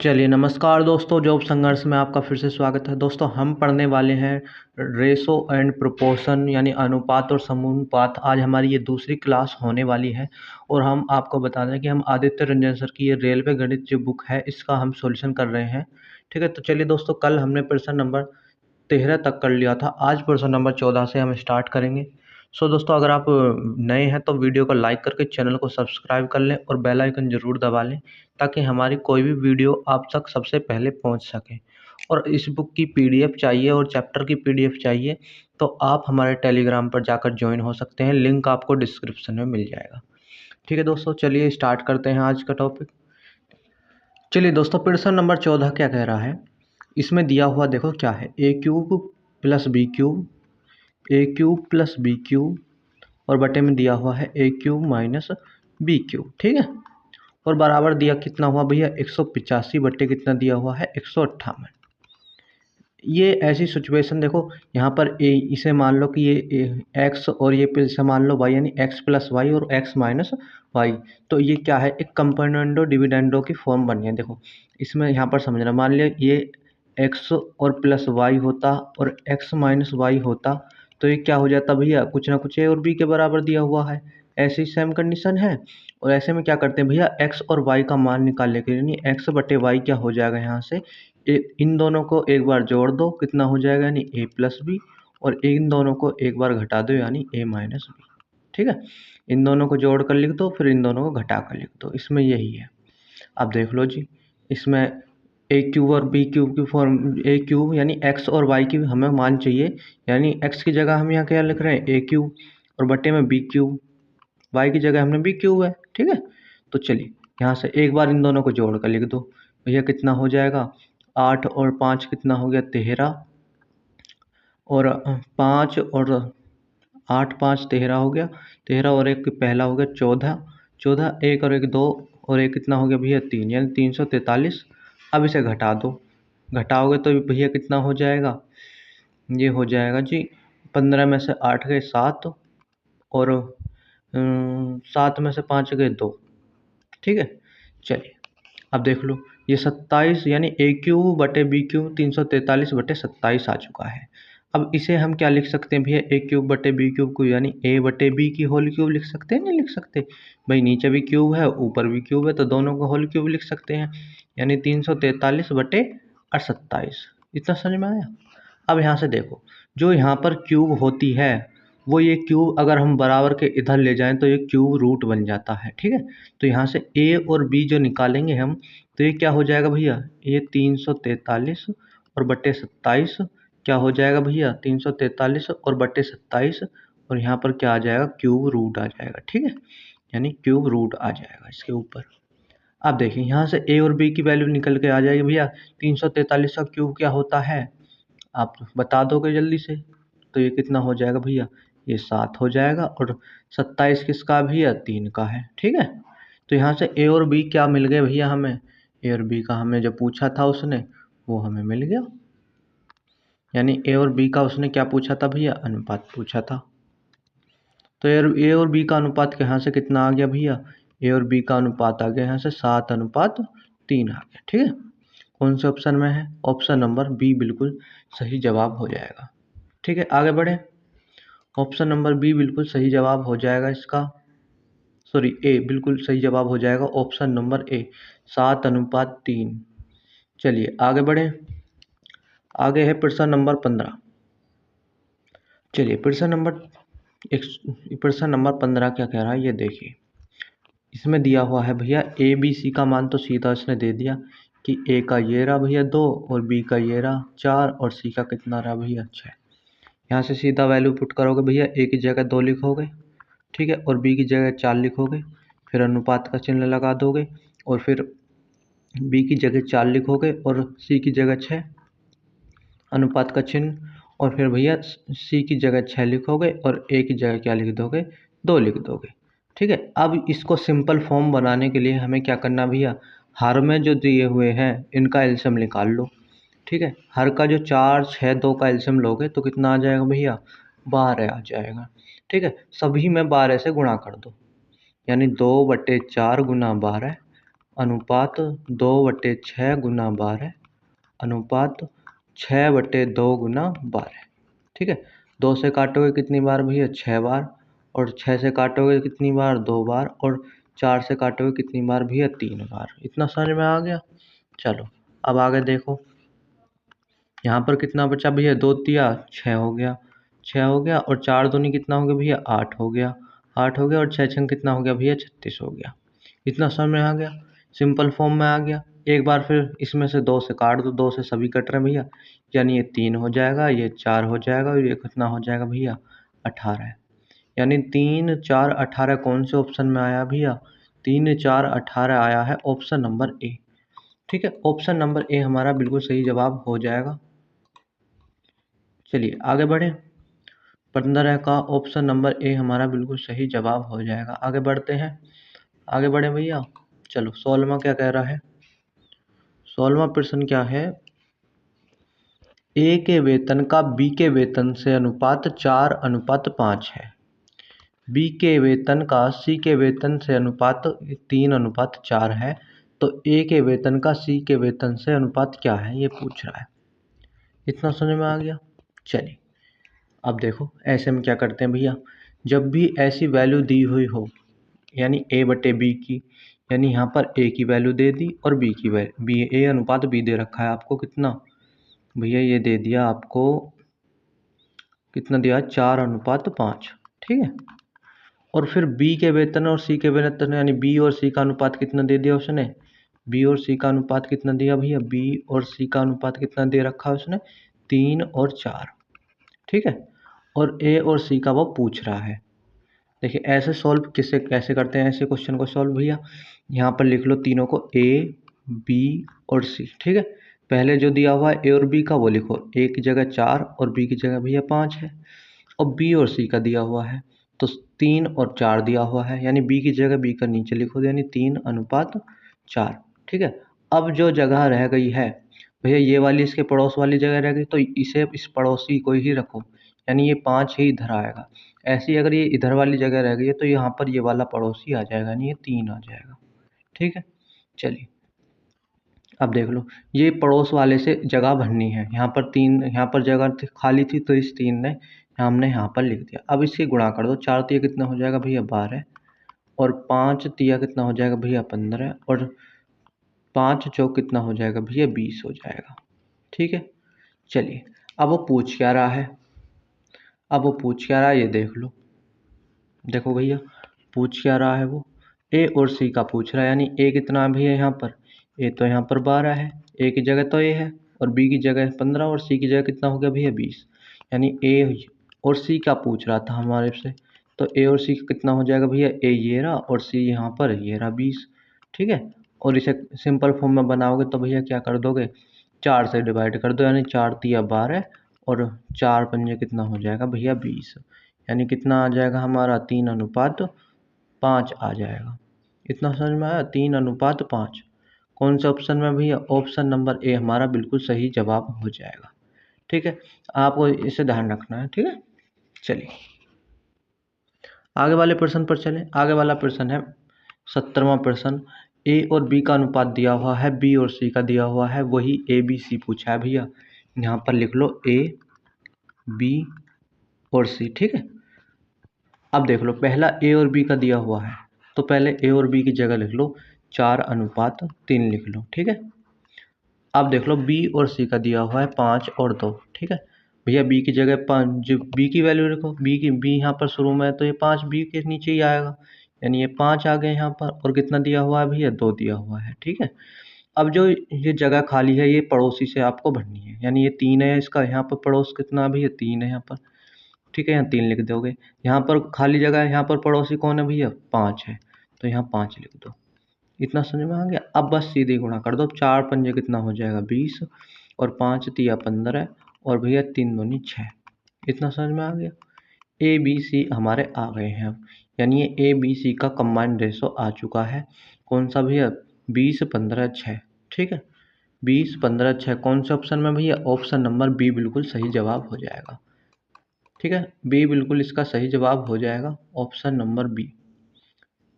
चलिए नमस्कार दोस्तों, जॉब संघर्ष में आपका फिर से स्वागत है। दोस्तों हम पढ़ने वाले हैं रेशो एंड प्रोपोर्शन यानी अनुपात और समूहानुपात। आज हमारी ये दूसरी क्लास होने वाली है और हम आपको बता दें कि हम आदित्य रंजन सर की ये रेलवे गणित जो बुक है इसका हम सॉल्यूशन कर रहे हैं। ठीक है, तो चलिए दोस्तों, कल हमने प्रश्न नंबर 13 तक कर लिया था। आज प्रश्न नंबर 14 से हम स्टार्ट करेंगे। सो दोस्तों, अगर आप नए हैं तो वीडियो को लाइक करके चैनल को सब्सक्राइब कर लें और बेल आइकन ज़रूर दबा लें ताकि हमारी कोई भी वीडियो आप तक सबसे पहले पहुंच सके। और इस बुक की पीडीएफ चाहिए और चैप्टर की पीडीएफ चाहिए तो आप हमारे टेलीग्राम पर जाकर ज्वाइन हो सकते हैं। लिंक आपको डिस्क्रिप्शन में मिल जाएगा। ठीक है दोस्तों, चलिए स्टार्ट करते हैं आज का टॉपिक। चलिए दोस्तों, प्रश्न नंबर 14 क्या कह रहा है। इसमें दिया हुआ देखो क्या है, ए क्यूब प्लस बी क्यूब, ए क्यूब प्लस बी क्यूब और बटे में दिया हुआ है ए क्यूब माइनस बी क्यूब। ठीक है, और बराबर दिया कितना हुआ भैया 185 बटे कितना दिया हुआ है 158। ये ऐसी सिचुएशन देखो, यहाँ पर ए इसे मान लो कि ये एक्स और ये फिर से मान लो वाई, यानी एक्स प्लस वाई और एक्स माइनस वाई। तो ये क्या है, एक कंपोनेंडो डिविडेंडो की फॉर्म बनी है। देखो इसमें यहाँ पर समझना, मान लिया ये एक्स और प्लस वाई होता और एक्स माइनस वाई होता तो ये क्या हो जाता भैया, कुछ ना कुछ ए और बी के बराबर दिया हुआ है। ऐसी सेम कंडीशन है। और ऐसे में क्या करते हैं भैया, एक्स और वाई का मान निकालने के लिए, यानी एक्स बटे वाई क्या हो जाएगा यहाँ से, इन दोनों को एक बार जोड़ दो कितना हो जाएगा, यानी ए प्लस बी, और इन दोनों को एक बार घटा दो यानी ए माइनस बी। ठीक है, इन दोनों को जोड़ कर लिख दो, फिर इन दोनों को घटा कर लिख दो। इसमें यही है। अब देख लो जी, इसमें ए क्यूब और बी क्यूब की फॉर्म, ए क्यूब यानी एक्स और वाई की हमें मान चाहिए, यानी एक्स की जगह हम यहाँ क्या लिख रहे हैं ए क्यूब और बटे में बी क्यूब, वाई की जगह हमने बी क्यूब है। ठीक है, तो चलिए यहाँ से एक बार इन दोनों को जोड़ कर लिख दो भैया, कितना हो जाएगा 8 और 5 कितना हो गया 13, और 5 और 8 5 13 हो गया, 13 और एक पहला हो गया 14, 14 एक और एक 2 और एक कितना हो गया भैया 3, यानी 343। अब इसे घटा दो, घटाओगे तो भैया कितना हो जाएगा, ये हो जाएगा जी 15 में से 8 गए 7 और 7 में से 5 गए 2। ठीक है, चलिए अब देख लो ये 27 यानी ए क्यूब बटे बी क्यूब 343 बटे 27 आ चुका है। अब इसे हम क्या लिख सकते हैं भैया, ए क्यूब बटे बी क्यूब को यानी ए बटे बी की होल क्यूब लिख सकते हैं, नहीं लिख सकते भाई, नीचे भी क्यूब है ऊपर भी क्यूब है तो दोनों को होल क्यूब लिख सकते हैं, यानी 343 बटे 27। इतना समझ में आया। अब यहाँ से देखो, जो यहाँ पर क्यूब होती है वो ये क्यूब अगर हम बराबर के इधर ले जाएं तो ये क्यूब रूट बन जाता है। ठीक है, तो यहाँ से ए और बी जो निकालेंगे हम, तो ये क्या हो जाएगा भैया, ये 343 और बटे 27 क्या हो जाएगा भैया, 343 और बटे 27, और यहाँ पर क्या आ जाएगा, क्यूब रूट आ जाएगा। ठीक है, यानी क्यूब रूट आ जाएगा इसके ऊपर। अब देखिए यहाँ से ए और बी की वैल्यू निकल के आ जाएगी भैया, 343 का क्यूब क्या होता है आप बता दोगे जल्दी से, तो ये कितना हो जाएगा भैया, ये 7 हो जाएगा, और 27 किसका भैया 3 का है। ठीक है, तो यहाँ से ए और बी क्या मिल गए भैया हमें, ए और बी का हमें जो पूछा था उसने वो हमें मिल गया, यानी ए और बी का उसने क्या पूछा था भैया, अनुपात पूछा था। तो ए और बी का अनुपात यहाँ से कितना आ गया भैया, ए और बी का अनुपात आ गया यहाँ से 7:3 आ गया। ठीक है, कौन से ऑप्शन में है, ऑप्शन नंबर बी बिल्कुल सही जवाब हो जाएगा। ठीक है, आगे बढ़े, ऑप्शन नंबर बी बिल्कुल सही जवाब हो जाएगा इसका, सॉरी ए बिल्कुल सही जवाब हो जाएगा ऑप्शन नंबर ए 7:3। चलिए आगे बढ़े, आगे है प्रश्न नंबर 15। चलिए प्रश्न नंबर 15 क्या कह रहा है ये देखिए। इसमें दिया हुआ है भैया ए बी सी का मान तो सीधा इसने दे दिया कि ए का ये रहा भैया 2 और बी का ये रहा 4 और सी का कितना रहा भैया 6। यहाँ से सीधा वैल्यू पुट करोगे भैया, ए की जगह 2 लिखोगे, ठीक है, और बी की जगह 4 लिखोगे, फिर अनुपात का चिन्ह लगा दोगे, और फिर बी की जगह 4 लिखोगे और सी की जगह 6, अनुपात का चिन्ह, और फिर भैया सी की जगह 6 लिखोगे और ए की जगह क्या लिख दोगे, 2 लिख दोगे। ठीक है, अब इसको सिंपल फॉर्म बनाने के लिए हमें क्या करना भैया, हर में जो दिए हुए हैं इनका एलसीएम निकाल लो। ठीक है, हर का जो 4 6 2 का एलसीएम लोगे तो कितना आ जाएगा भैया, 12 आ जाएगा। ठीक है, सभी में 12 से गुणा कर दो, यानी 2/4 गुना 12 अनुपात 2/6 गुना 12 अनुपात 6/2 गुना 12। ठीक है, 2 से काटोगे कितनी बार भैया? 6 बार। और 6 से काटोगे कितनी बार? 2 बार। और 4 से काटोगे कितनी बार भैया? 3 बार। इतना समझ में आ गया? चलो अब आगे देखो, यहाँ पर कितना बचा भैया? 2 तिया 6 हो गया, 6 हो गया। और 4 दूनी कितना हो गया भैया? 8 हो गया, 8 हो गया। और 6 छंग कितना हो गया भैया? 36 हो गया। इतना समझ में आ गया? सिंपल फॉर्म में आ गया। एक बार फिर इसमें से 2 से काट दो, 2 से सभी कट रहे हैं भैया, यानी ये 3 हो जाएगा, ये 4 हो जाएगा और ये कितना हो जाएगा भैया? 18। यानी 3, 4, 18 कौन से ऑप्शन में आया भैया? 3, 4, 18 आया है ऑप्शन नंबर ए। ठीक है, ऑप्शन नंबर ए हमारा बिल्कुल सही जवाब हो जाएगा। चलिए आगे बढ़े। 15 का ऑप्शन नंबर ए हमारा बिल्कुल सही जवाब हो जाएगा। आगे बढ़ते हैं, आगे बढ़े भैया। चलो 16वां क्या कह रहा है? 16वां प्रश्न क्या है? ए के वेतन का बी के वेतन से अनुपात 4:5 है। बी के वेतन का सी के वेतन से अनुपात 3:4 है। तो ए के वेतन का सी के वेतन से अनुपात क्या है, ये पूछ रहा है। इतना समझ में आ गया? चलिए अब देखो, ऐसे में क्या करते हैं भैया, जब भी ऐसी वैल्यू दी हुई हो, यानी A/B की, यानी यहाँ पर ए की वैल्यू दे दी और बी की वैल्यू, बी ए अनुपात बी दे रखा है आपको कितना भैया? ये दे दिया आपको, कितना दिया? 4:5। ठीक है, और फिर बी के वेतन और सी के वेतन, यानी बी और सी का अनुपात कितना दे दिया उसने? बी और सी का अनुपात कितना दिया भैया? बी और सी का अनुपात कितना दे रखा है उसने? 3 और 4। ठीक है, और ए और सी का वो पूछ रहा है। देखिए ऐसे सॉल्व कैसे करते हैं ऐसे क्वेश्चन को सॉल्व भैया? यहाँ पर लिख लो तीनों को, ए, बी और सी। ठीक है, पहले जो दिया हुआ है ए और बी का वो लिखो, ए की जगह 4 और बी की जगह भैया 5 है। और बी और सी का दिया हुआ है तो 3 और 4 दिया हुआ है, यानी बी की जगह बी का नीचे लिखो, यानी 3:4। ठीक है, अब जो जगह रह गई है भैया, ये वाली इसके पड़ोस वाली जगह रह गई, तो इसे इस पड़ोसी को ही रखो, यानी ये 5 ही इधर आएगा। ऐसे ही अगर ये इधर वाली जगह रह गई है तो यहाँ पर ये वाला पड़ोसी आ जाएगा, यानी ये 3 आ जाएगा। ठीक है, चलिए अब देख लो, ये पड़ोस वाले से जगह भरनी है। यहाँ पर 3, यहाँ पर जगह खाली थी तो इस 3 ने हमने यहाँ पर लिख दिया। अब इसकी गुणा कर दो, 4 तिया कितना हो जाएगा भैया? 12। और 5 तिया कितना हो जाएगा भैया? 15। और 5 चौक कितना हो जाएगा भैया? 20 हो जाएगा। ठीक है, चलिए अब वो पूछ क्या रहा है? अब वो पूछ क्या रहा है ये देख लो। देखो भैया पूछ क्या रहा है वो? ए और सी का पूछ रहा है, यानी ए कितना भी है यहाँ पर? ए तो यहाँ पर 12 है, ए की जगह तो ए है, और बी की जगह 15 और सी की जगह कितना हो गया भैया? 20। यानी ए और सी का पूछ रहा था हमारे से, तो ए और सी कितना हो जाएगा भैया? ए ये रहा और सी यहाँ पर ये रहा 20। ठीक है, और इसे सिंपल फॉर्म में बनाओगे तो भैया क्या कर दोगे? 4 से डिवाइड कर दो, यानी 4 तिया 12 और 4 पंजे कितना हो जाएगा भैया? 20। यानी कितना आ जाएगा हमारा? 3:5 आ जाएगा। इतना समझ में आया? 3:5। कौन से ऑप्शन में भैया? ऑप्शन नंबर ए हमारा बिल्कुल सही जवाब हो जाएगा। ठीक है, आपको इसे ध्यान रखना है। ठीक है, चलिए आगे वाले प्रश्न पर चलें। आगे वाला प्रश्न है 17वां प्रश्न। ए और बी का अनुपात दिया हुआ है, बी और सी का दिया हुआ है, वही ए बी सी पूछा है भैया। यहाँ पर लिख लो ए, बी और सी। ठीक है, अब देख लो, पहला ए और बी का दिया हुआ है तो पहले ए और बी की जगह लिख लो 4:3 लिख लो। ठीक है, अब देख लो बी और सी का दिया हुआ है 5 और 2। ठीक है, भैया बी की जगह 5, जो बी की वैल्यू लिखो, बी यहाँ पर शुरू में है तो ये 5 बी के नीचे ही आएगा, यानी ये 5 आ गए यहाँ पर। और कितना दिया हुआ है भैया? 2 दिया हुआ है। ठीक है, अब जो ये जगह खाली है ये पड़ोसी से आपको भरनी है, यानी ये 3 है, इसका यहाँ पर पड़ोस कितना भी है? 3 है यहाँ पर। ठीक है, यहाँ 3 लिख दोगे। यहाँ पर खाली जगह है, यहाँ पर पड़ोसी कौन है भैया? 5 है, तो यहाँ 5 लिख दो। इतना समझ में आ गया? अब बस सीधे गुणा कर दो, 4 पंजे कितना हो जाएगा? 20 और 5 तिया 15 और भैया 3 दूनी 6। इतना समझ में आ गया? ए बी सी हमारे आ गए हैं अब, यानी ये ए बी सी का कंबाइंड रेशो आ चुका है। कौन सा भैया? 20, 15, 6। ठीक है, 20, 15, 6 कौन से ऑप्शन में भैया? ऑप्शन नंबर बी बिल्कुल सही जवाब हो जाएगा। ठीक है, बी बिल्कुल इसका सही जवाब हो जाएगा, ऑप्शन नंबर बी।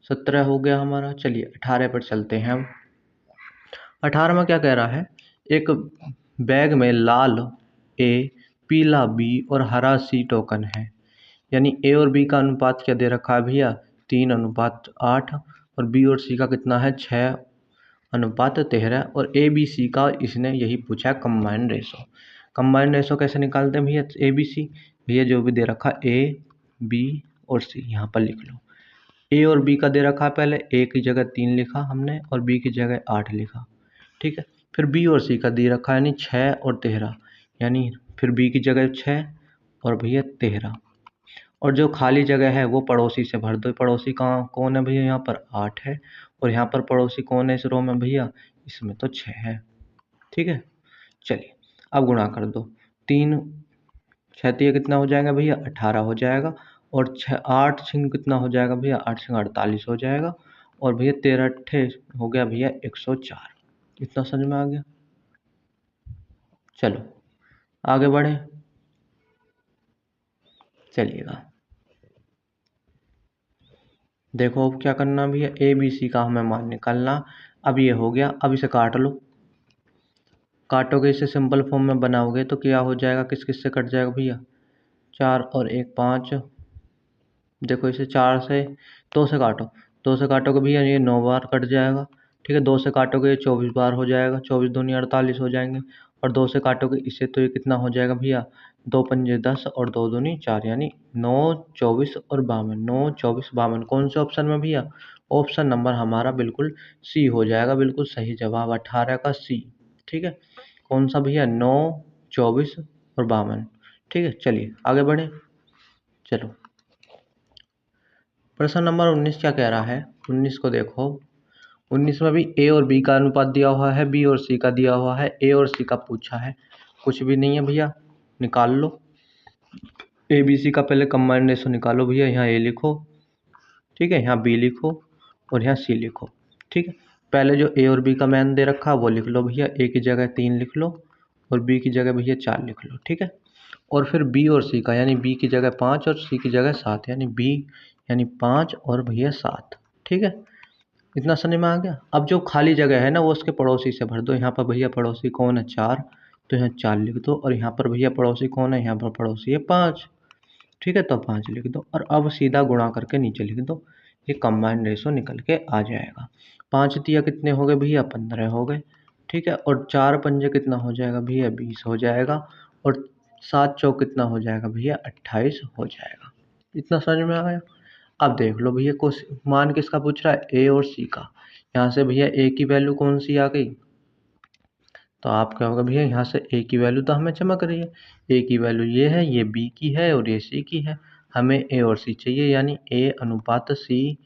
17 हो गया हमारा। चलिए 18 पर चलते हैं अब। 18वां क्या कह रहा है, एक बैग में लाल ए, पीला बी और हरा सी टोकन है। यानी ए और बी का अनुपात क्या दे रखा है भैया, 3:8 और बी और सी का कितना है, 6:13 और ए बी सी का इसने यही पूछा है कंबाइंड रेशो। कंबाइंड रेशो कैसे निकालते हैं भैया, ए बी सी, भैया जो भी दे रखा ए बी और सी यहाँ पर लिख लो। ए और बी का दे रखा है, पहले ए की जगह 3 लिखा हमने और बी की जगह 8 लिखा, ठीक है। फिर बी और सी का दे रखा है, यानी 6 और 13, यानी फिर बी की जगह 6 और भैया 13, और जो खाली जगह है वो पड़ोसी से भर दो। पड़ोसी कहाँ कौन है भैया, यहाँ पर 8 है और यहाँ पर पड़ोसी कौन है इस रो में भैया, इसमें तो 6 है, ठीक है। चलिए अब गुणा कर दो, 3 6 कितना हो जाएगा भैया, 18 हो जाएगा, और 8 छिंग कितना हो जाएगा भैया, 8 छिंग 48 हो जाएगा, और भैया 13 अट्ठे हो गया भैया 104। इतना समझ में आ गया। चलो आगे बढ़े, चलिएगा देखो अब क्या करना भैया, ए बी सी का हमें मान निकालना। अब ये हो गया, अब इसे काट लो, काटोगे इसे सिंपल फॉर्म में बनाओगे तो क्या हो जाएगा, किस किस से कट जाएगा भैया, 4 और 1 5, देखो इसे 4 से 2 से काटो, 2 से काटोगे भैया ये 9 बार कट जाएगा, ठीक है। 2 से काटोगे ये 24 बार हो जाएगा, 24 दूनी 48 हो जाएंगे, और 2 से काटोगे इसे तो ये कितना हो जाएगा भैया, 2 पंजे 10 और 2 दूनी 4, यानी 9 24 और 52, 9 24 52, कौन से ऑप्शन में भैया, ऑप्शन नंबर हमारा बिल्कुल सी हो जाएगा, बिल्कुल सही जवाब 18 का सी, ठीक है। कौन सा भैया, 9 24 और 52, ठीक है। चलिए आगे बढ़े, चलो प्रश्न नंबर 19 क्या कह रहा है, 19 को देखो, 19 में भी ए और बी का अनुपात दिया हुआ है, बी और सी का दिया हुआ है, ए और सी का पूछा है, कुछ भी नहीं है भैया, निकाल लो। ए बी सी का पहले कंबाइंड रेशो निकालो भैया, यहाँ ए लिखो, ठीक है, यहाँ बी लिखो और यहाँ सी लिखो, ठीक है। पहले जो ए और बी का मान दे रखा है वो लिख लो भैया, ए की जगह 3 लिख लो और बी की जगह भैया 4 लिख लो, ठीक है। और फिर बी और सी का, यानी बी की जगह 5 और सी की जगह 7, यानी बी यानी 5 और भैया 7, ठीक है। इतना समझ में आ गया। अब जो खाली जगह है ना वो उसके पड़ोसी से भर दो। यहाँ पर भैया पड़ोसी कौन है, 4, तो यहाँ 4 लिख दो, और यहाँ पर भैया पड़ोसी कौन है, यहाँ पर पड़ोसी है 5, ठीक है, तो 5 लिख दो, और अब सीधा गुणा करके नीचे लिख दो, ये कंबाइंड रेशो निकल के आ जाएगा। 5 तिया कितने हो गए भैया, 15 हो गए, ठीक है, और 4 पंजे कितना हो जाएगा भैया, 20 हो जाएगा, और 7 चौक कितना हो जाएगा भैया, 28 हो जाएगा। इतना समझ में आया। अब देख लो भैया मान किसका पूछ रहा है, ए और सी का। यहाँ से भैया ए की वैल्यू कौन सी आ गई, तो आप क्या होगा भैया, यहाँ से ए की वैल्यू तो हमें चमक रही है, ए की वैल्यू ये है, ये बी की है और ये सी की है, हमें ए और सी चाहिए, यानी ए अनुपात सी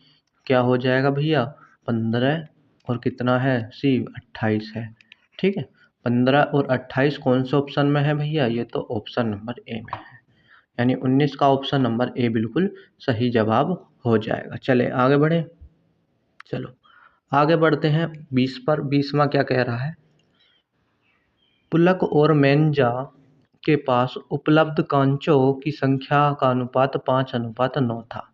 क्या हो जाएगा भैया, 15 और कितना है सी, 28 है, ठीक है। 15 और 28 कौन से ऑप्शन में है भैया, ये तो ऑप्शन नंबर ए में है, यानी 19 का ऑप्शन नंबर ए बिल्कुल सही जवाब हो जाएगा। चले आगे बढ़े, चलो आगे बढ़ते हैं 20 पर। 20वां क्या कह रहा है, पुलक और मेंजा के पास उपलब्ध कांचों की संख्या का अनुपात 5:9 था,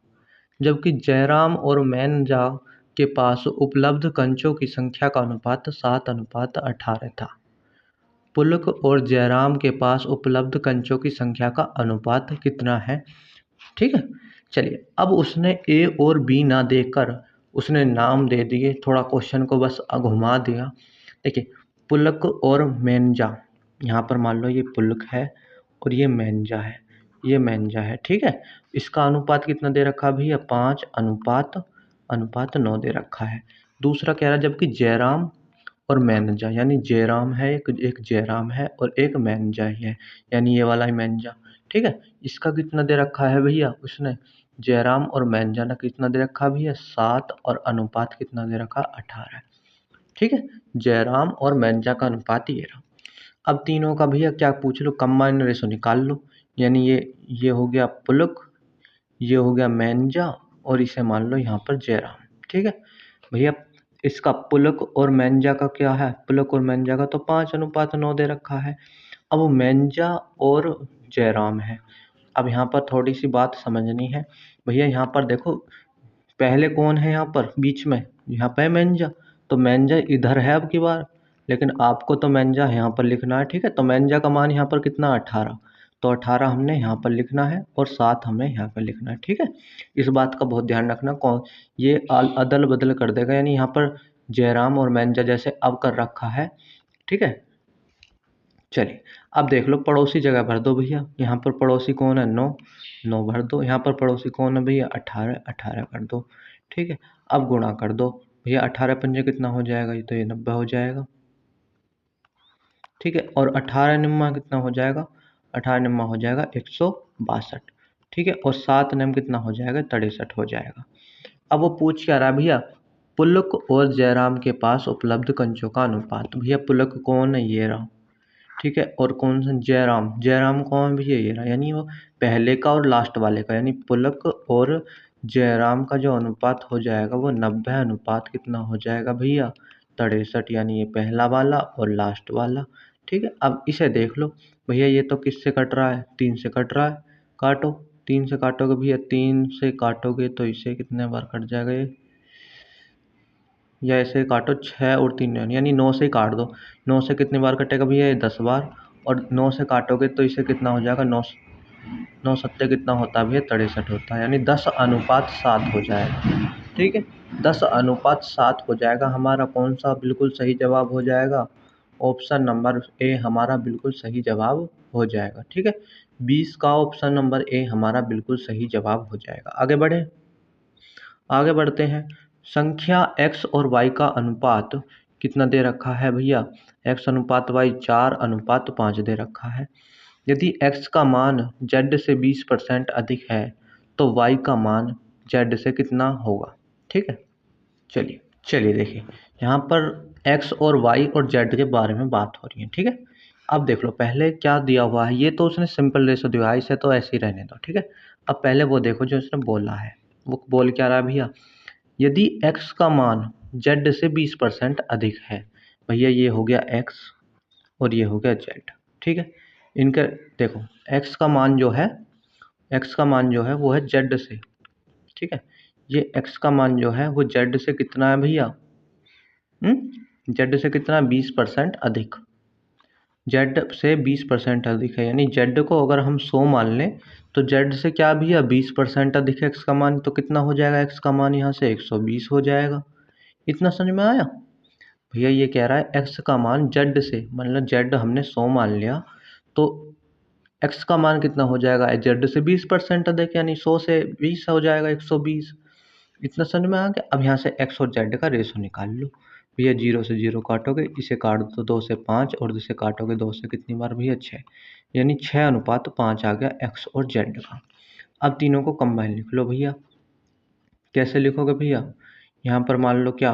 जबकि जयराम और मेंजा के पास उपलब्ध कंचों की संख्या का अनुपात 7:18 था। पुलक और जयराम के पास उपलब्ध कंचों की संख्या का अनुपात कितना है, ठीक है। चलिए अब उसने ए और बी ना देकर उसने नाम दे दिए, थोड़ा क्वेश्चन को बस घुमा दिया। देखिए पुलक और मेंजा, यहाँ पर मान लो ये पुलक है और ये मेंजा है, ये मेंजा है, ठीक है। इसका अनुपात कितना दे रखा है भैया, 5:9 दे रखा है। दूसरा कह रहा है जबकि जयराम और मेंजा, यानी जयराम है, एक जयराम है और एक मेंजा ही है, यानी ये वाला ही मेंजा, ठीक है। इसका कितना दे रखा है भैया, उसने जयराम और मेंजा ने कितना दे रखा है भैया, 7, और अनुपात कितना दे रखा, 18, ठीक है। जयराम और मेंजा का अनुपात ये रहा। अब तीनों का भैया क्या पूछ लो, कंबाइंड रेशो निकाल लो, यानी ये हो गया पुलक, ये हो गया मेंजा, और इसे मान लो यहाँ पर जयराम, ठीक है भैया। इसका पुलक और मेंजा का क्या है, पुलक और मेंजा का तो 5:9 दे रखा है। अब वो मेंजा और जयराम है। अब यहाँ पर थोड़ी सी बात समझनी है भैया, यहाँ पर देखो पहले कौन है, यहाँ पर बीच में यहाँ पे मेंजा, तो मेंजा इधर है अब की बार, लेकिन आपको तो मेंजा यहाँ पर लिखना है, ठीक है। तो मेंजा का मान यहाँ पर कितना 18, तो 18 हमने यहाँ पर लिखना है और 7 हमें यहाँ पर लिखना है, ठीक है। इस बात का बहुत ध्यान रखना, कौन ये अदल बदल कर देगा, यानी यहाँ पर जयराम और मेंजा जैसे अब कर रखा है, ठीक है। चलिए अब देख लो, पड़ोसी जगह भर दो भैया। यहाँ पर पड़ोसी कौन है 9, 9 भर दो। यहाँ पर पड़ोसी कौन है भैया 18, 18 कर दो, ठीक है। अब गुणा कर दो भैया, 18 पंजे कितना हो जाएगा, ये तो ये 90 हो जाएगा, ठीक है। और 18 निम्मा कितना हो जाएगा, 18 निम्मा हो जाएगा 162, ठीक है। और 7 निम कितना हो जाएगा 63 हो जाएगा। अब वो पूछ क्या रहा है भैया, पुलक और जयराम के पास उपलब्ध कंचों का अनुपात। भैया पुलक कौन है, ये रहा, ठीक है। और कौन सा जयराम, जयराम कौन भैया, ये रहा, यानी वो पहले का और लास्ट वाले का, यानी पुलक और जयराम का जो अनुपात हो जाएगा वो 90 अनुपात कितना हो जाएगा भैया 63, यानी ये पहला वाला और लास्ट वाला, ठीक है। अब इसे देख लो भैया, ये तो किससे कट रहा है, 3 से कट रहा है, काटो, 3 से काटोगे भैया, 3 से काटोगे तो इसे कितने बार कट जाएगा ये, या ऐसे काटो 6 और 3 यानी 9 से ही काट दो। 9 से कितनी बार कटेगा भैया ये 10 बार, और 9 से काटोगे तो इसे कितना हो जाएगा 9, 9 सत्ते कितना होता है भैया 63 होता है, यानी 10 अनुपात 7 हो जाएगा, ठीक है। 10 अनुपात 7 हो जाएगा। हमारा कौन सा बिल्कुल सही जवाब हो जाएगा, ऑप्शन नंबर ए हमारा बिल्कुल सही जवाब हो जाएगा, ठीक है। 20 का ऑप्शन नंबर ए हमारा बिल्कुल सही जवाब हो जाएगा। आगे बढ़ते हैं। संख्या x और y का अनुपात कितना दे रखा है भैया, x अनुपात y 4:5 दे रखा है। यदि x का मान z से 20% अधिक है तो y का मान z से कितना होगा, ठीक है। चलिए देखिए, यहाँ पर x और y और z के बारे में बात हो रही है, ठीक है। अब देख लो पहले क्या दिया हुआ है, ये तो उसने सिंपल रेशो दिया है, इसे तो ऐसे ही रहने दो, ठीक है। अब पहले वो देखो जो उसने बोला है, वो बोल क्या रहा है भैया, यदि x का मान z से 20% अधिक है, भैया ये हो गया x और ये हो गया z, ठीक है। इनके देखो x का मान जो है, वो है z से, ठीक है। ये x का मान जो है वो z से कितना है भैया, z से कितना 20% अधिक, z से 20% अधिक है, यानी z को अगर हम 100 मान लें तो z से क्या भैया 20% अधिक है x का मान, तो कितना हो जाएगा x का मान यहाँ से 120 हो जाएगा। इतना समझ में आया भैया, ये कह रहा है x का मान z से, मतलब z हमने 100 मान लिया तो x का मान कितना हो जाएगा z से 20% अधिक, यानी 100 से 20 हो जाएगा 120। इतना समझ में आ गया। अब यहाँ से x और z का रेशो निकाल लो भैया, 0 से 0 काटोगे, इसे काट दो 2 से 5 और इसे काटोगे 2 से कितनी बार भैया 6, यानी 6:5 आ गया x और z का। अब तीनों को कंबाइन लिख लो भैया, कैसे लिखोगे भैया, यहाँ पर मान लो क्या,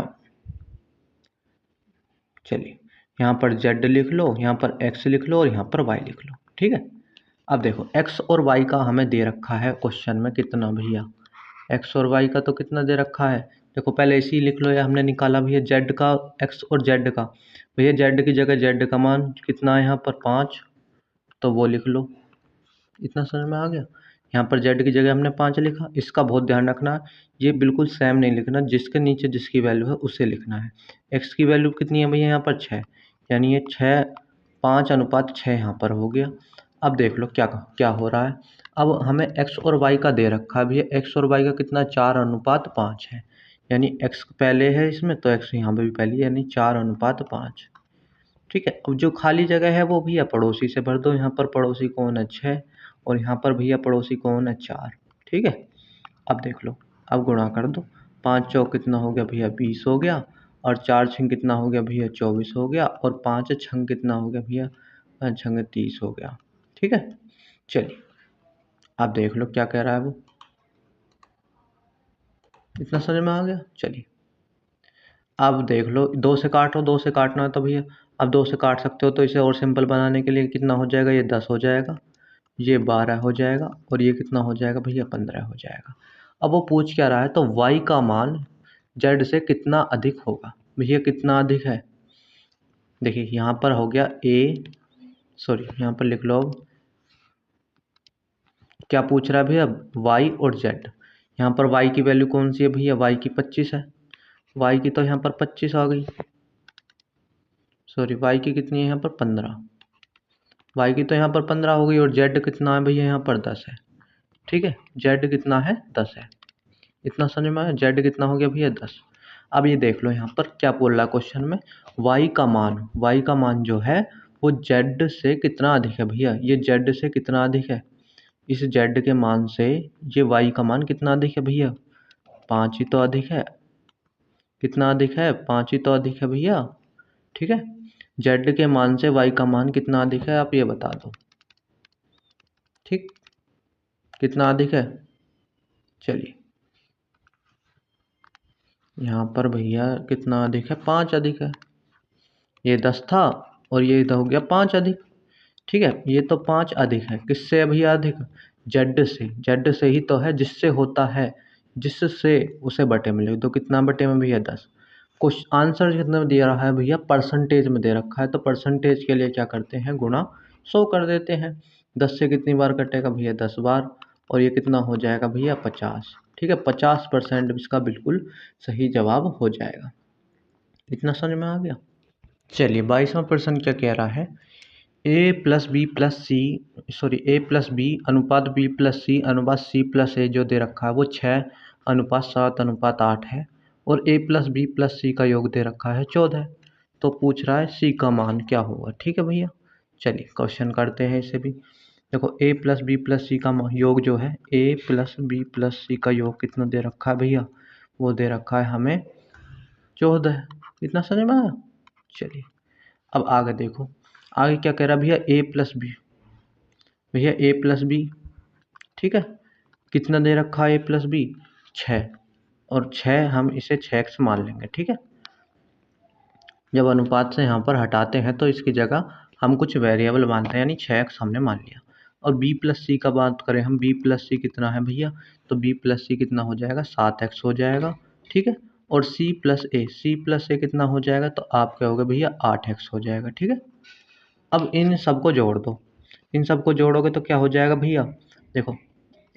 चलिए यहाँ पर z लिख लो, यहाँ पर x लिख लो और यहाँ पर y लिख लो, ठीक है। अब देखो x और y का हमें दे रखा है क्वेश्चन में कितना भैया, x और y का तो कितना दे रखा है, देखो पहले इसी लिख लो, या हमने निकाला भैया z का, x और z का, भैया z की जगह z का मान कितना है यहाँ पर 5, तो वो लिख लो। इतना समझ में आ गया। यहाँ पर z की जगह हमने 5 लिखा। इसका बहुत ध्यान रखना, ये बिल्कुल सेम नहीं लिखना, जिसके नीचे जिसकी वैल्यू है उसे लिखना है। x की वैल्यू कितनी है भैया यहाँ पर 6, यानी ये 5:6 यहाँ पर हो गया। अब देख लो क्या क्या हो रहा है। अब हमें x और y का दे रखा है भैया, x और y का कितना 4:5 है, यानी x पहले है इसमें तो x यहाँ पर भी पहले, यानी 4:5, ठीक है। अब जो खाली जगह है वो भैया पड़ोसी से भर दो। यहाँ पर पड़ोसी कौन है 6 और यहाँ पर भैया पड़ोसी कौन है 4, ठीक है। अब देख लो, अब गुणा कर दो, 5 चौक कितना हो गया भैया 20 हो गया, और 4 छंग कितना हो गया भैया 24 हो गया, और 5 छंग कितना हो गया भैया 5 छंग 30 हो गया, ठीक है। चलिए अब देख लो क्या कह रहा है वो, इतना समझ में आ गया। चलिए अब देख लो, 2 से काटो, 2 से काटना है तो भैया अब 2 से काट सकते हो, तो इसे और सिंपल बनाने के लिए कितना हो जाएगा, ये 10 हो जाएगा, ये 12 हो जाएगा, और ये कितना हो जाएगा भैया 15 हो जाएगा। अब वो पूछ क्या रहा है, तो y का मान z से कितना अधिक होगा, भैया कितना अधिक है, देखिए यहाँ पर हो गया यहाँ पर लिख लो, क्या पूछ रहा है भैया y और z। यहाँ पर y की वैल्यू कौन सी है भैया, y की 25 है, y की तो यहाँ पर 25 आ गई, सॉरी वाई की कितनी है यहाँ पर 15, वाई की तो यहाँ पर 15 हो गई, और जेड कितना है भैया यहाँ पर 10 है। ठीक है, जेड कितना है 10 है। इतना समझ में आया, जेड कितना हो गया भैया 10। अब ये देख लो यहाँ पर क्या बोल रहा है क्वेश्चन में, वाई का मान जो है वो जेड से कितना अधिक है भैया, ये जेड से कितना अधिक है, इस जेड के मान से ये वाई का मान कितना अधिक है भैया, 5 ही तो अधिक है। कितना अधिक है, 5 ही तो अधिक है भैया। ठीक है, जेड के मान से वाई का मान कितना अधिक है आप ये बता दो। ठीक, कितना अधिक है, चलिए यहाँ पर भैया कितना अधिक है, 5 अधिक है। ये 10 था और ये इधर हो गया 5 अधिक। ठीक है, ये तो 5 अधिक है, किससे भैया अधिक, जेड से, जेड से ही तो है, जिससे होता है, जिससे उसे बटे मिले, तो कितना बटे में भैया 10। कुछ आंसर कितने में दिया रहा है भैया, परसेंटेज में दे रखा है, तो परसेंटेज के लिए क्या करते हैं, गुणा 100 कर देते हैं। 10 से कितनी बार कटेगा भैया, 10 बार, और ये कितना हो जाएगा भैया 50। ठीक है, 50% इसका बिल्कुल सही जवाब हो जाएगा। इतना समझ में आ गया। चलिए 22वां प्रश्न क्या कह रहा है, ए प्लस बी प्लस सी, सॉरी ए प्लस बी अनुपात बी प्लस सी अनुपात सी प्लस ए जो दे रखा है वो 6:7:8 है, और ए प्लस बी प्लस सी का योग दे रखा है 14। तो पूछ रहा है सी का मान क्या होगा। ठीक है भैया, चलिए क्वेश्चन करते हैं इसे भी। देखो ए प्लस बी प्लस सी का योग जो है, ए प्लस बी प्लस सी का योग कितना दे रखा है भैया, वो दे रखा है हमें 14। इतना समझ में आया। चलिए अब आगे देखो, आगे क्या कह रहा है भैया, ए प्लस बी, भैया ए प्लस बी, ठीक है, कितना दे रखा है ए प्लस बी, 6, और 6 हम इसे 6x मान लेंगे। ठीक है, जब अनुपात से यहाँ पर हटाते हैं तो इसकी जगह हम कुछ वेरिएबल मानते हैं, यानी 6x हमने मान लिया। और b प्लस सी का बात करें हम, b प्लस सी कितना है भैया, तो b प्लस सी कितना हो जाएगा, 7x हो जाएगा। ठीक है, और c प्लस ए कितना हो जाएगा, तो आप क्या होगा भैया 8x हो जाएगा। ठीक है, अब इन सबको जोड़ दो, इन सबको जोड़ोगे तो क्या हो जाएगा भैया, देखो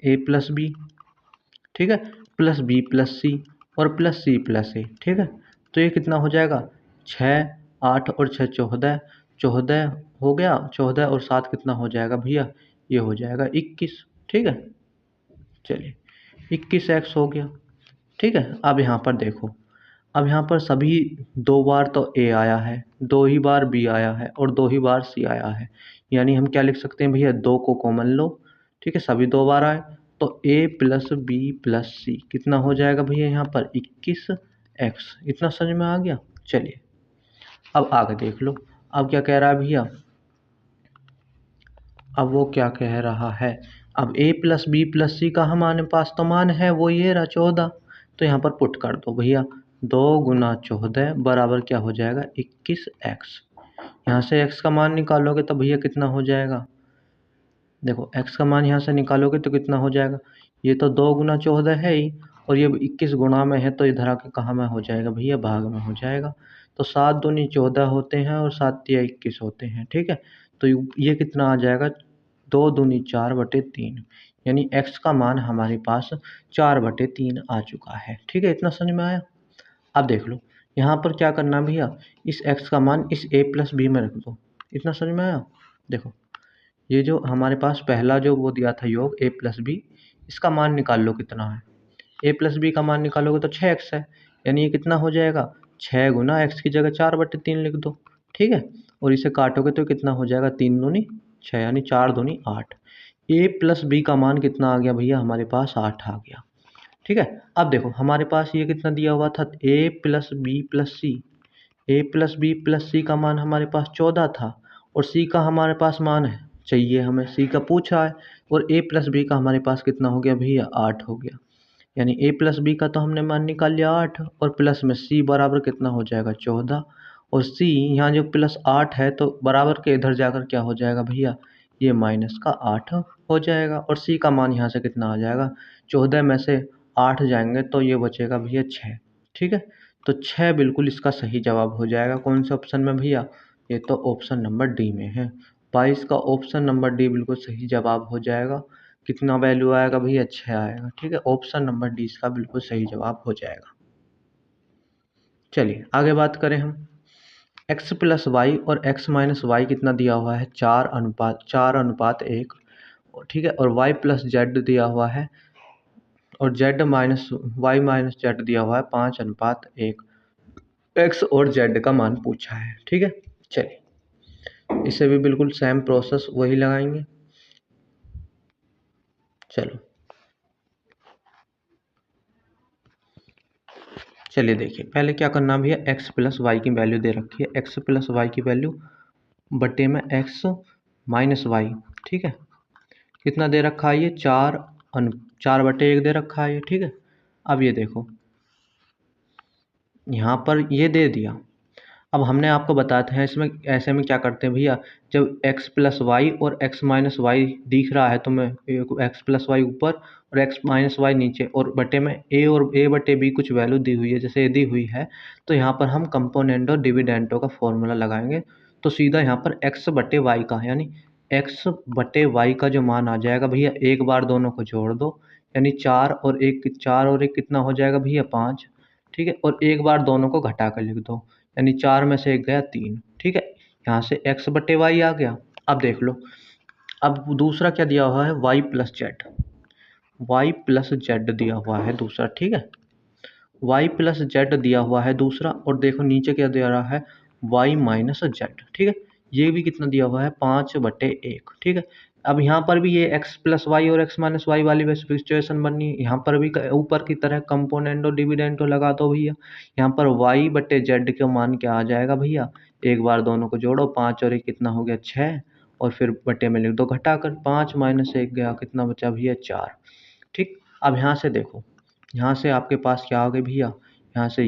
ए प्लस बी, ठीक है, प्लस बी प्लस सी, और प्लस सी प्लस ए। ठीक है, तो ये कितना हो जाएगा, 6, 8 और 6 14, 14 हो गया, 14 और 7 कितना हो जाएगा भैया, ये हो जाएगा 21। ठीक है, चलिए 21x हो गया। ठीक है, अब यहाँ पर देखो, अब यहाँ पर सभी 2 बार तो ए आया है, 2 ही बार बी आया है, और 2 ही बार सी आया है, यानी हम क्या लिख सकते हैं भैया, 2 को कॉमन लो। ठीक है, सभी 2 बार आए, तो ए प्लस बी प्लस सी कितना हो जाएगा भैया यहाँ पर 21x। इतना समझ में आ गया। चलिए अब आगे देख लो, अब क्या कह रहा है भैया, अब वो क्या कह रहा है, अब ए प्लस बी प्लस सी का हमारे पास तो मान है, वो ये रहा 14, तो यहाँ पर पुट कर दो भैया, 2 गुना 14 बराबर क्या हो जाएगा 21x। यहाँ से x का मान निकालोगे तो भैया कितना हो जाएगा, देखो x का मान यहाँ से निकालोगे तो कितना हो जाएगा, ये तो 2 गुना 14 है ही, और ये 21 गुणा में है, तो इधर आके कहाँ में हो जाएगा भैया, भाग में हो जाएगा। तो 7 दूनी 14 होते हैं, और 7 तिया 21 होते हैं। ठीक है, तो ये कितना आ जाएगा, 2 दूनी 4/3, यानी x का मान हमारे पास 4/3 आ चुका है। ठीक है, इतना समझ में आया। अब देख लो यहाँ पर क्या करना है भैया, इस x का मान इस a प्लस बी में रख दो। इतना समझ में आया। देखो ये जो हमारे पास पहला जो वो दिया था योग a प्लस बी, इसका मान निकाल लो कितना है, a प्लस बी का मान निकालोगे तो 6x है, यानी ये कितना हो जाएगा, 6 गुना x की जगह 4/3 लिख दो। ठीक है, और इसे काटोगे तो कितना हो जाएगा, 3 दूनी 6, यानी 4 दूनी 8। a प्लस बी का मान कितना आ गया भैया, हमारे पास 8 आ गया। ठीक है, अब देखो हमारे पास ये कितना दिया हुआ था, a plus B plus C, A plus B plus C का मान हमारे पास 14 था, और सी का हमारे पास मान है चाहिए हमें, सी का पूछा है, और ए प्लस बी का हमारे पास कितना हो गया भैया, 8 हो गया। यानी ए प्लस बी का तो हमने मान निकाल लिया 8, और प्लस में सी बराबर कितना हो जाएगा 14, और सी यहाँ जो प्लस 8 है तो बराबर के इधर जाकर क्या हो जाएगा भैया, ये माइनस का 8 हो जाएगा, और सी का मान यहाँ से कितना आ जाएगा, 14 में से 8 जाएंगे तो ये बचेगा भैया 6। ठीक है, तो 6 बिल्कुल इसका सही जवाब हो जाएगा। कौन से ऑप्शन में भैया, ये तो ऑप्शन नंबर डी में है। 22 का ऑप्शन नंबर डी बिल्कुल सही जवाब हो जाएगा। कितना वैल्यू आएगा भैया, 6 आएगा। ठीक है, ऑप्शन नंबर डी इसका बिल्कुल सही जवाब हो जाएगा। चलिए आगे बात करें हम, एक्स प्लस वाई और एक्स माइनस वाई कितना दिया हुआ है 4:1, ठीक है। और वाई प्लस जेड दिया हुआ है, और Z minus Y minus Z दिया हुआ है 5:1। एक्स और जेड का मान पूछा है, ठीक है। चलिए इसे भी बिल्कुल सेम प्रोसेस वही लगाएंगे। चलो चलिए देखिए, पहले क्या करना भी है, एक्स प्लस वाई की वैल्यू दे रखी है, एक्स प्लस वाई की वैल्यू बटे में एक्स माइनस वाई, ठीक है। कितना दे रखा है ये 4/1 दे रखा है ये, ठीक है। अब ये देखो यहाँ पर ये दे दिया। अब हमने आपको बताते हैं इसमें ऐसे में क्या करते हैं भैया, जब एक्स प्लस वाई और एक्स माइनस वाई दिख रहा है तो मैं एक्स प्लस वाई ऊपर और एक्स माइनस वाई नीचे, और बटे में ए और ए बटे बी कुछ वैल्यू दी हुई है, जैसे ए दी हुई है, तो यहाँ पर हम कंपोनेंट और डिविडेंटों का फॉर्मूला लगाएंगे। तो सीधा यहाँ पर एक्स बटे वाई का, यानी एक्स बटे वाई का जो मान आ जाएगा भैया, एक बार दोनों को जोड़ दो, यानी 4 और 1 कितना हो जाएगा भैया 5, ठीक है। और एक बार दोनों को घटा कर लिख दो, यानी 4 में से 1 गया 3, ठीक है। यहाँ से एक्स बटे वाई आ गया। अब देख लो, अब दूसरा क्या दिया हुआ है, वाई प्लस जेड दिया हुआ है दूसरा, ठीक है। वाई प्लस जेड दिया हुआ है दूसरा, और देखो नीचे क्या दे रहा है, वाई माइनस जेड, ठीक है। ये भी कितना दिया हुआ है 5/1, ठीक है। अब यहाँ पर भी ये एक्स प्लस वाई और एक्स माइनस वाई वाली सिचुएशन बननी है, यहाँ पर भी ऊपर की तरह कंपोनेंट और डिविडेंट लगा दो भैया। यहाँ पर वाई बटे जेड का मान क्या आ जाएगा भैया, एक बार दोनों को जोड़ो, 5 और 1 कितना हो गया 6, और फिर बटे में लिख दो घटा कर, 5 माइनस 1 गया, कितना बचा भैया 4, ठीक। अब यहाँ से देखो, यहाँ से आपके पास क्या आ गया भैया, यहाँ से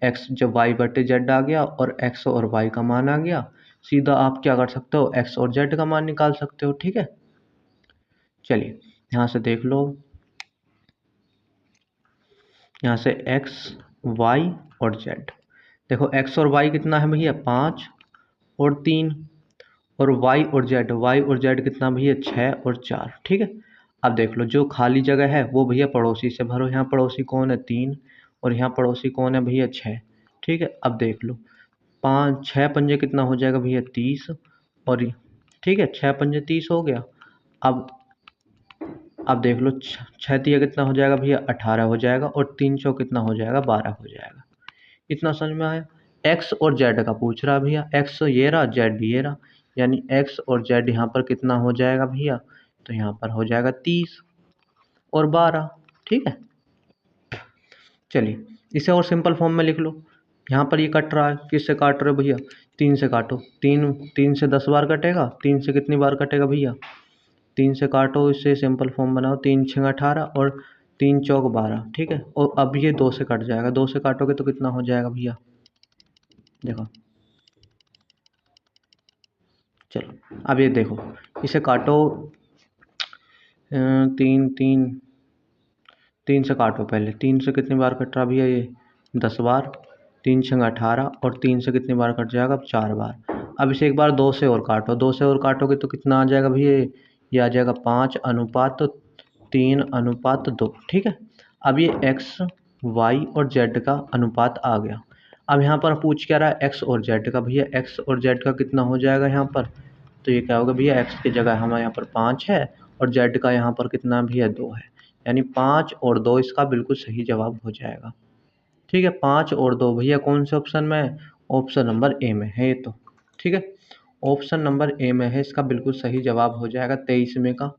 एक्स जब वाई बटे जेड आ गया और एक्स और वाई का मान आ गया, सीधा आप क्या कर सकते हो, एक्स और जेड का मान निकाल सकते हो, ठीक है। चलिए यहाँ से देख लो, यहाँ से एक्स वाई और जेड, देखो एक्स और वाई कितना है भैया 5 और 3, और वाई और जेड कितना भैया 6 और 4, ठीक है। अब देख लो जो खाली जगह है वो भैया पड़ोसी से भरो, यहाँ पड़ोसी कौन है 3, और यहाँ पड़ोसी कौन है भैया 6, ठीक है। अब देख लो 5 6 पंजे कितना हो जाएगा भैया 30, और ठीक है 6 पंजे 30 हो गया। अब देख लो 6 तिया कितना हो जाएगा भैया 18 हो जाएगा, और 3 चौक कितना हो जाएगा 12 हो जाएगा। इतना समझ में आया। एक्स और जेड का पूछ रहा भैया, एक्स ये रहा जेड ये रहा, यानी एक्स और जेड यहाँ पर कितना हो जाएगा भैया, तो यहाँ पर हो जाएगा 30 और 12, ठीक है। चलिए इसे और सिंपल फॉर्म में लिख लो, यहाँ पर ये कट रहा है, किससे काट रहे हो भैया, 3 से काटो, 3 से 10 बार कटेगा, 3 से कितनी बार कटेगा भैया, 3 से काटो, इससे सिंपल फॉर्म बनाओ, 3 6 18 और 3 चौक 12, ठीक है। और अब ये 2 से कट जाएगा, 2 से काटोगे तो कितना हो जाएगा भैया, देखो। चलो अब ये देखो, इसे काटो, 3 से काटो, पहले 3 से कितनी बार कट रहा भैया, ये 10 बार, 3 6 18, और 3 से कितनी बार कट जाएगा, अब 4 बार। अब इसे एक बार 2 से और काटो, 2 से और काटोगे तो कितना आ जाएगा भैया, ये आ जाएगा 5:3:2, ठीक है। अब ये एक्स वाई और जेड का अनुपात आ गया। अब यहाँ पर पूछ क्या रहा है, एक्स और जेड का, भैया एक्स और जेड का कितना हो जाएगा यहाँ पर, तो ये क्या होगा भैया, एक्स की जगह हमारे यहाँ पर 5 है, और जेड का यहाँ पर कितना भैया 2 है, यानी 5 और 2 इसका बिल्कुल सही जवाब हो जाएगा, ठीक है। 5 और 2 भैया कौन से ऑप्शन में है, ऑप्शन नंबर ए में है ये तो, ठीक है। ऑप्शन नंबर ए में है, इसका बिल्कुल सही जवाब हो जाएगा 23 में का।